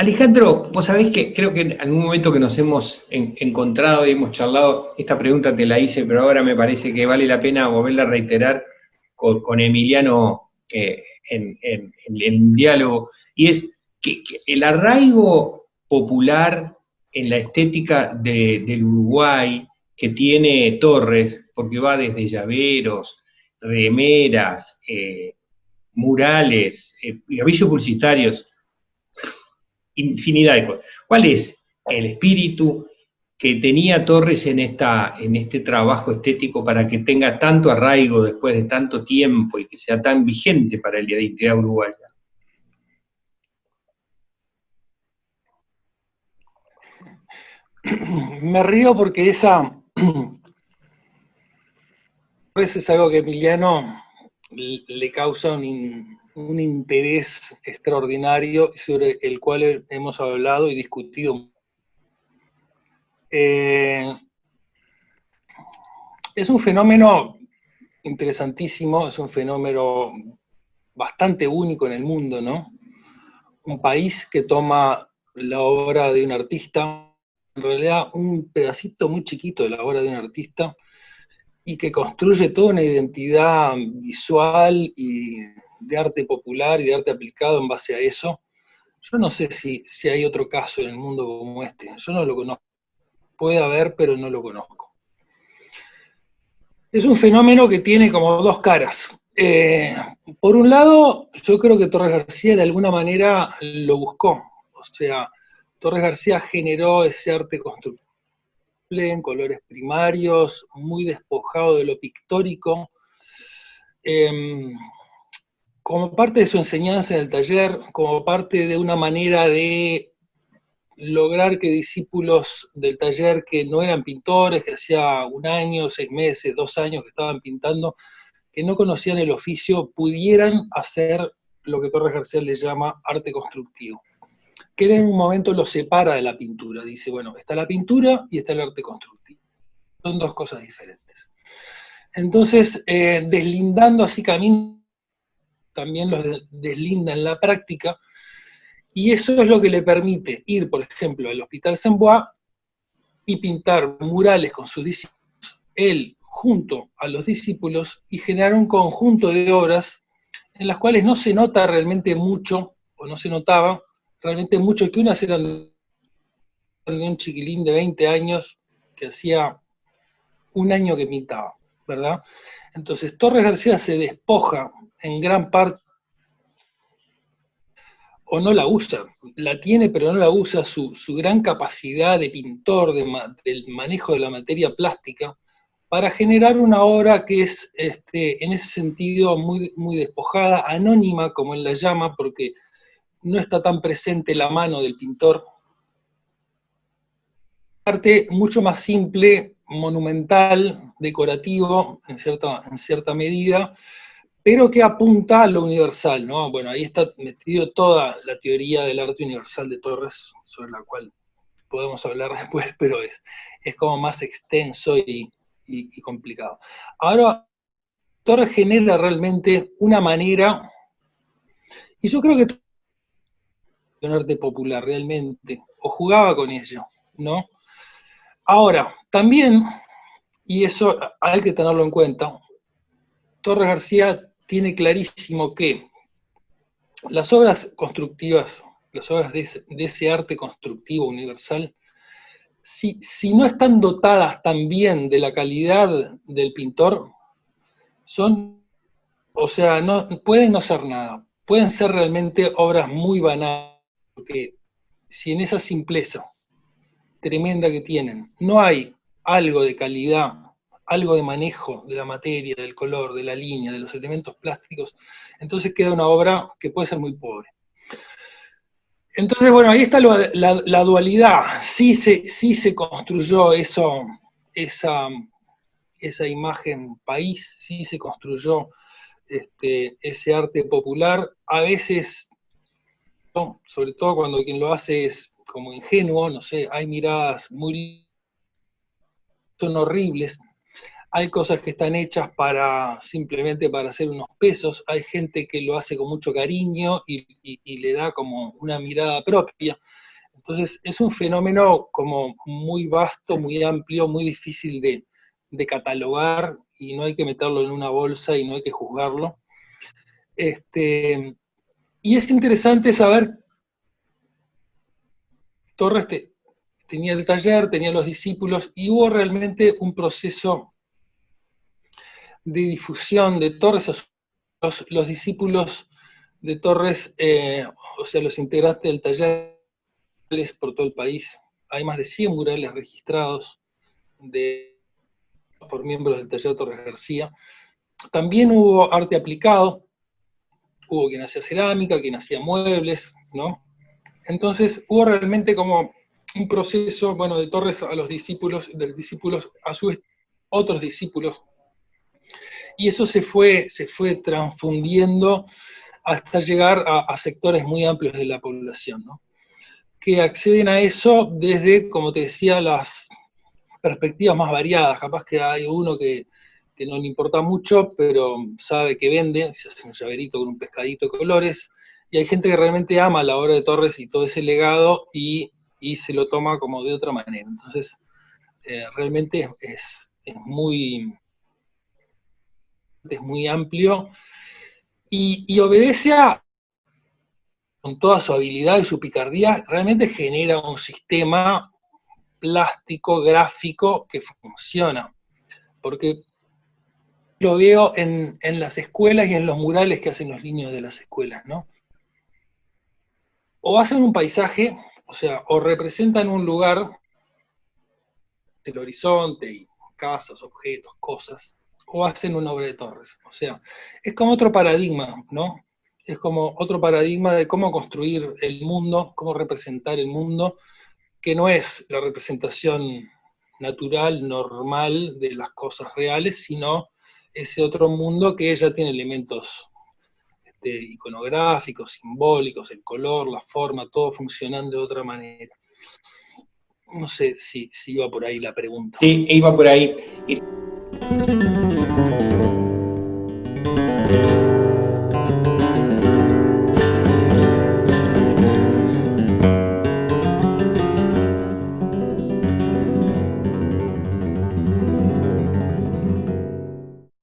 Alejandro, vos sabés que creo que en algún momento que nos hemos encontrado y hemos charlado, esta pregunta te la hice, pero ahora me parece que vale la pena volverla a reiterar con Emiliano en diálogo, y es que el arraigo popular en la estética del Uruguay que tiene Torres, porque va desde llaveros, remeras, murales, avisos publicitarios, infinidad de cosas. ¿Cuál es el espíritu que tenía Torres en este trabajo estético para que tenga tanto arraigo después de tanto tiempo y que sea tan vigente para la identidad uruguaya? Me río porque esa es algo que a Emiliano le causa un interés extraordinario sobre el cual hemos hablado y discutido. Es un fenómeno interesantísimo, es un fenómeno bastante único en el mundo, ¿no? Un país que toma la obra de un artista, en realidad un pedacito muy chiquito de la obra de un artista, y que construye toda una identidad visual y de arte popular y de arte aplicado en base a eso. Yo no sé si hay otro caso en el mundo como este, yo no lo conozco. Puede haber, pero no lo conozco. Es un fenómeno que tiene como dos caras. Por un lado, yo creo que Torres García de alguna manera lo buscó. O sea, Torres García generó ese arte constructivo en colores primarios, muy despojado de lo pictórico, como parte de su enseñanza en el taller, como parte de una manera de lograr que discípulos del taller que no eran pintores, que hacía un año, 6 meses, 2 años que estaban pintando, que no conocían el oficio, pudieran hacer lo que Torres García le llama arte constructivo, que él en un momento lo separa de la pintura. Dice, bueno, está la pintura y está el arte constructivo. Son dos cosas diferentes. Entonces, deslindando así caminos, también los deslinda en la práctica, y eso es lo que le permite ir, por ejemplo, al Hospital Saint-Bois y pintar murales con sus discípulos, él junto a los discípulos, y generar un conjunto de obras en las cuales no se nota realmente mucho, o no se notaba realmente mucho, que unas eran de un chiquilín de 20 años que hacía un año que pintaba, ¿verdad? Entonces Torres García se despoja en gran parte, o no la usa, la tiene pero no la usa, su gran capacidad de pintor, del manejo de la materia plástica, para generar una obra que es en ese sentido muy, muy despojada, anónima como él la llama, porque no está tan presente la mano del pintor. Arte mucho más simple, monumental, decorativo en cierta medida, pero que apunta a lo universal, ¿no? Bueno, ahí está metido toda la teoría del arte universal de Torres, sobre la cual podemos hablar después, pero es como más extenso y complicado. Ahora, Torres genera realmente una manera, y yo creo que un arte popular realmente, o jugaba con ello, ¿no? Ahora, también, y eso hay que tenerlo en cuenta, Torres García tiene clarísimo que las obras constructivas, las obras de ese arte constructivo universal, si no están dotadas también de la calidad del pintor, son, o sea, no, pueden no ser nada, pueden ser realmente obras muy banales, porque si en esa simpleza tremenda que tienen no hay algo de calidad, algo de manejo de la materia, del color, de la línea, de los elementos plásticos, entonces queda una obra que puede ser muy pobre. Entonces, bueno, ahí está la dualidad. Sí se construyó esa imagen país, sí se construyó ese arte popular. A veces sobre todo cuando quien lo hace es como ingenuo, no sé, hay miradas son horribles, hay cosas que están hechas simplemente para hacer unos pesos, hay gente que lo hace con mucho cariño y le da como una mirada propia. Entonces es un fenómeno como muy vasto, muy amplio, muy difícil de catalogar, y no hay que meterlo en una bolsa y no hay que juzgarlo. Y es interesante saber, Torres tenía el taller, tenía los discípulos, y hubo realmente un proceso de difusión de Torres. Los discípulos de Torres, o sea, los integrantes del taller por todo el país, hay más de 100 murales registrados por miembros del taller Torres García. También hubo arte aplicado, hubo quien hacía cerámica, quien hacía muebles, ¿no? Entonces hubo realmente como un proceso, bueno, de Torres a los discípulos, del discípulos a su vez otros discípulos, y eso se fue transfundiendo hasta llegar a sectores muy amplios de la población, ¿no? Que acceden a eso desde, como te decía, las perspectivas más variadas. Capaz que hay uno que no le importa mucho, pero sabe que vende, se hace un llaverito con un pescadito de colores, y hay gente que realmente ama la obra de Torres y todo ese legado, y se lo toma como de otra manera. Entonces, realmente es muy amplio, y obedece con toda su habilidad y su picardía, realmente genera un sistema plástico, gráfico, que funciona. Porque lo veo en las escuelas y en los murales que hacen los niños de las escuelas, ¿no? O hacen un paisaje, o sea, o representan un lugar, el horizonte y casas, objetos, cosas, o hacen una obra de Torres. O sea, es como otro paradigma, ¿no? Es como otro paradigma de cómo construir el mundo, cómo representar el mundo, que no es la representación natural, normal de las cosas reales, sino ese otro mundo que ya tiene elementos iconográficos, simbólicos, el color, la forma, todo funcionando de otra manera. No sé si iba por ahí la pregunta. Sí, iba por ahí.